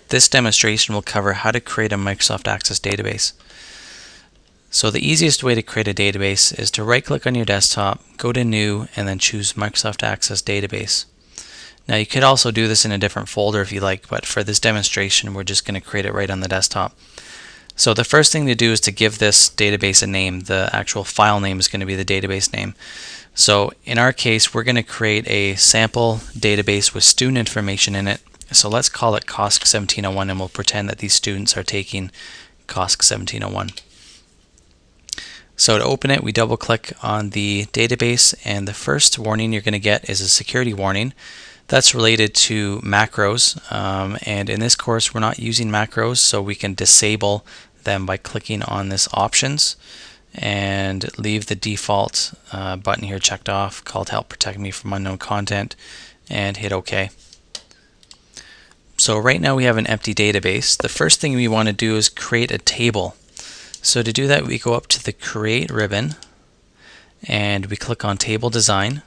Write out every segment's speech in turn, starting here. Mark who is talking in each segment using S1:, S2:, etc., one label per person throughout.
S1: this demonstration will cover how to create a Microsoft Access database. So the easiest way to create a database is to right-click on your desktop, go to New, and then choose Microsoft Access Database. Now you could also do this in a different folder if you like, but for this demonstration we're just going to create it right on the desktop. So the first thing to do is to give this database a name. The actual file name is going to be the database name. So in our case we're going to create a sample database with student information in it. So let's call it COSC1701 and we'll pretend that these students are taking COSC1701. So to open it, we double click on the database, and the first warning you're going to get is a security warning. That's related to macros, and in this course we're not using macros, so we can disable them by clicking on this options and leave the default button here checked off called help protect me from unknown content and hit OK. So right now we have an empty database. The first thing we want to do is create a table. So to do that we go up to the Create ribbon and we click on Table Design,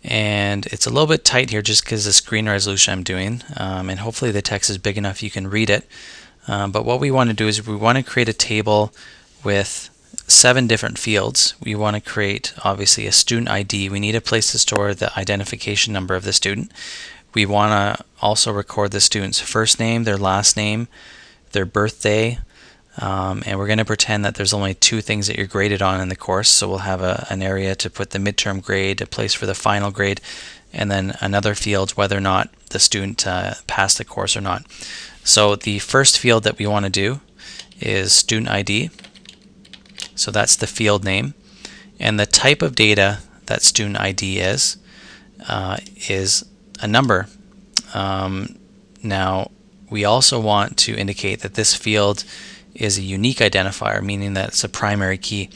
S1: and it's a little bit tight here just because the screen resolution I'm doing, and hopefully the text is big enough you can read it. But what we want to do is we want to create a table with 7 different fields. We want to create obviously a student ID. We need a place to store the identification number of the student. We want to also record the student's first name, their last name, their birthday, and we're going to pretend that there's only 2 things that you're graded on in the course. So we'll have an area to put the midterm grade, a place for the final grade, and then another field whether or not the student passed the course or not. So the first field that we want to do is student ID. So that's the field name, and the type of data that student ID is a number. Now we also want to indicate that this field is a unique identifier, meaning that it's a primary key.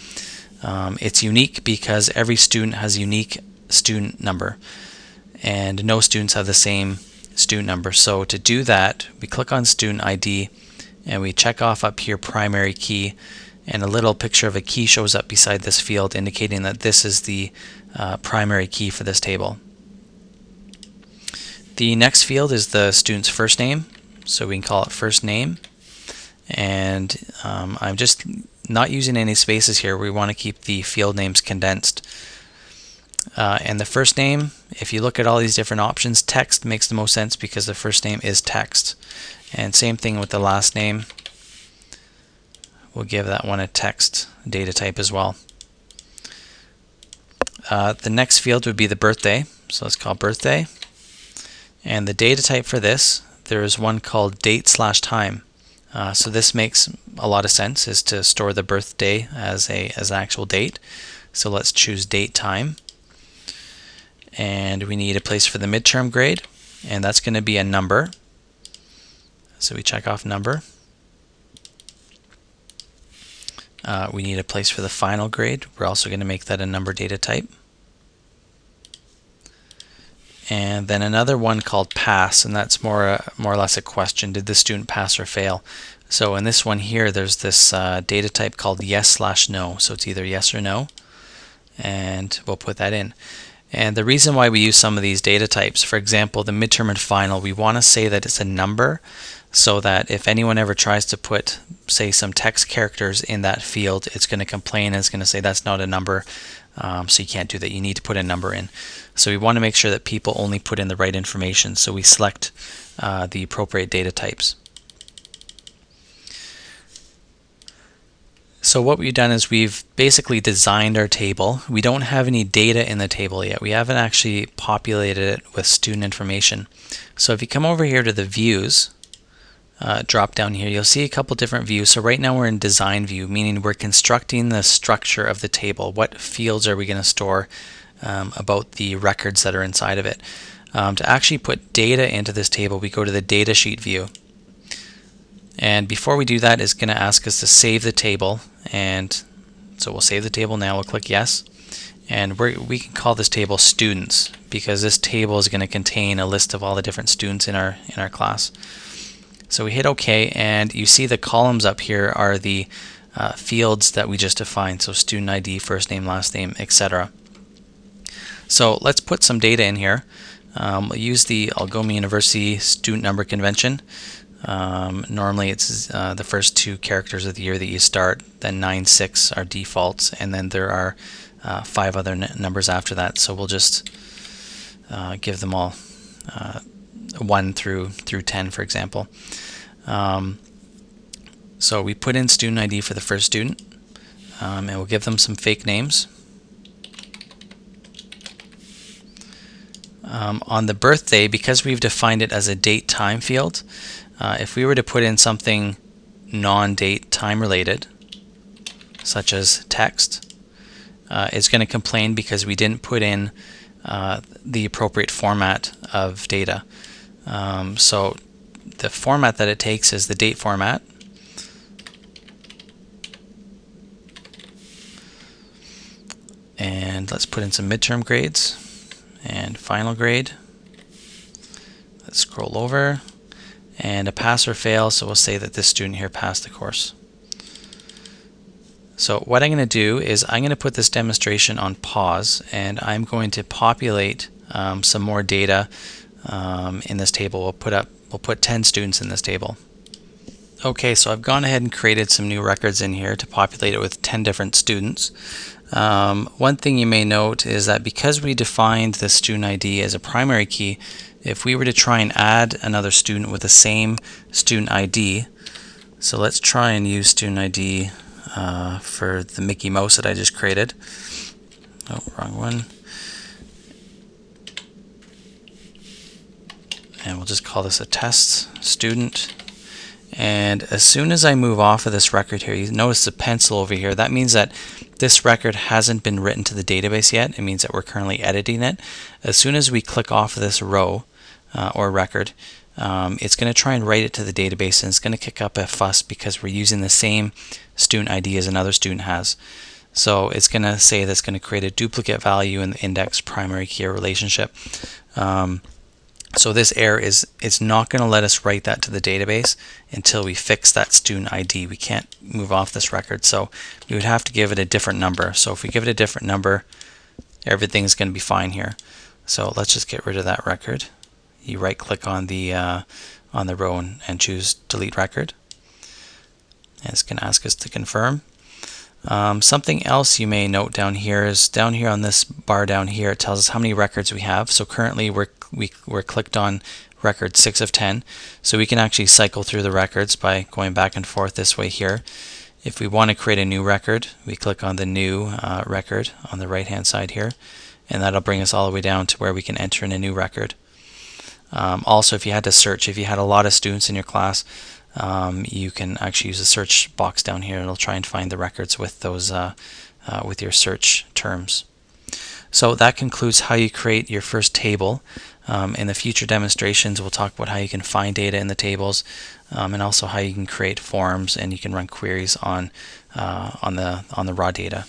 S1: It's unique because every student has a unique student number and no students have the same student number. So to do that we click on student ID and we check off up here primary key, and a little picture of a key shows up beside this field indicating that this is the primary key for this table. The next field is the student's first name, so we can call it first name. And I'm just not using any spaces here. We want to keep the field names condensed. And the first name, if you look at all these different options, text makes the most sense because the first name is text. And same thing with the last name. We'll give that one a text data type as well. The next field would be the birthday. So let's call birthday. And the data type for this, there is one called date/time. So this makes a lot of sense, is to store the birthday as an actual date. So let's choose date time, and we need a place for the midterm grade, and that's going to be a number. So we check off number. We need a place for the final grade. We're also going to make that a number data type. And then another one called pass, and that's more or less a question. Did the student pass or fail? So in this one here there's this data type called yes/no. So it's either yes or no, and we'll put that in. And the reason why we use some of these data types, for example the midterm and final, we want to say that it's a number so that if anyone ever tries to put say some text characters in that field, it's going to complain and it's going to say that's not a number. So you can't do that. You need to put a number in. So we want to make sure that people only put in the right information. So we select the appropriate data types. So what we've done is we've basically designed our table. We don't have any data in the table yet. We haven't actually populated it with student information. So if you come over here to the views, drop down here, you'll see a couple different views. So right now we're in design view, meaning we're constructing the structure of the table. What fields are we going to store about the records that are inside of it. To actually put data into this table, we go to the data sheet view. And before we do that, it's going to ask us to save the table, and so we'll save the table now. We'll click yes, and we can call this table students because this table is going to contain a list of all the different students in our class. So we hit OK, and you see the columns up here are the fields that we just defined. So student ID, first name, last name, etc. So let's put some data in here. We'll use the Algoma University student number convention. Normally it's the first two characters of the year that you start, then 9, 6 are defaults, and then there are 5 other numbers after that. So we'll just give them all 1 through 10, for example. So we put in student ID for the first student, and we'll give them some fake names. On the birthday, because we've defined it as a date time field, if we were to put in something non-date time related, such as text, it's going to complain because we didn't put in the appropriate format of data. So the format that it takes is the date format. And let's put in some midterm grades and final grade. Let's scroll over, and a pass or fail, so we'll say that this student here passed the course. So what I'm going to do is I'm going to put this demonstration on pause, and I'm going to populate some more data in this table. We'll put 10 students in this table. Okay, so I've gone ahead and created some new records in here to populate it with 10 different students. One thing you may note is that because we defined the student ID as a primary key, if we were to try and add another student with the same student ID, so let's try and use student ID for the Mickey Mouse that I just created. Oh, wrong one. And we'll just call this a test student. And as soon as I move off of this record here, you notice the pencil over here. That means that this record hasn't been written to the database yet. It means that we're currently editing it. As soon as we click off of this row or record, it's going to try and write it to the database, and it's going to kick up a fuss because we're using the same student ID as another student has. So it's going to say that's going to create a duplicate value in the index primary key relationship. So this error is it's not going to let us write that to the database until we fix that student ID. We can't move off this record, so we would have to give it a different number. So if we give it a different number, everything's going to be fine here. So let's just get rid of that record. You right click on the row and choose delete record. And it's going to ask us to confirm. Something else you may note down here is down here on this bar down here, it tells us how many records we have. So currently we're clicked on record 6 of 10. So we can actually cycle through the records by going back and forth this way here. If we want to create a new record, we click on the new record on the right hand side here, and that'll bring us all the way down to where we can enter in a new record. Also, if you had to search, if you had a lot of students in your class, you can actually use the search box down here, and it'll try and find the records with those with your search terms. So that concludes how you create your first table. In the future demonstrations, we'll talk about how you can find data in the tables, and also how you can create forms and you can run queries on the raw data.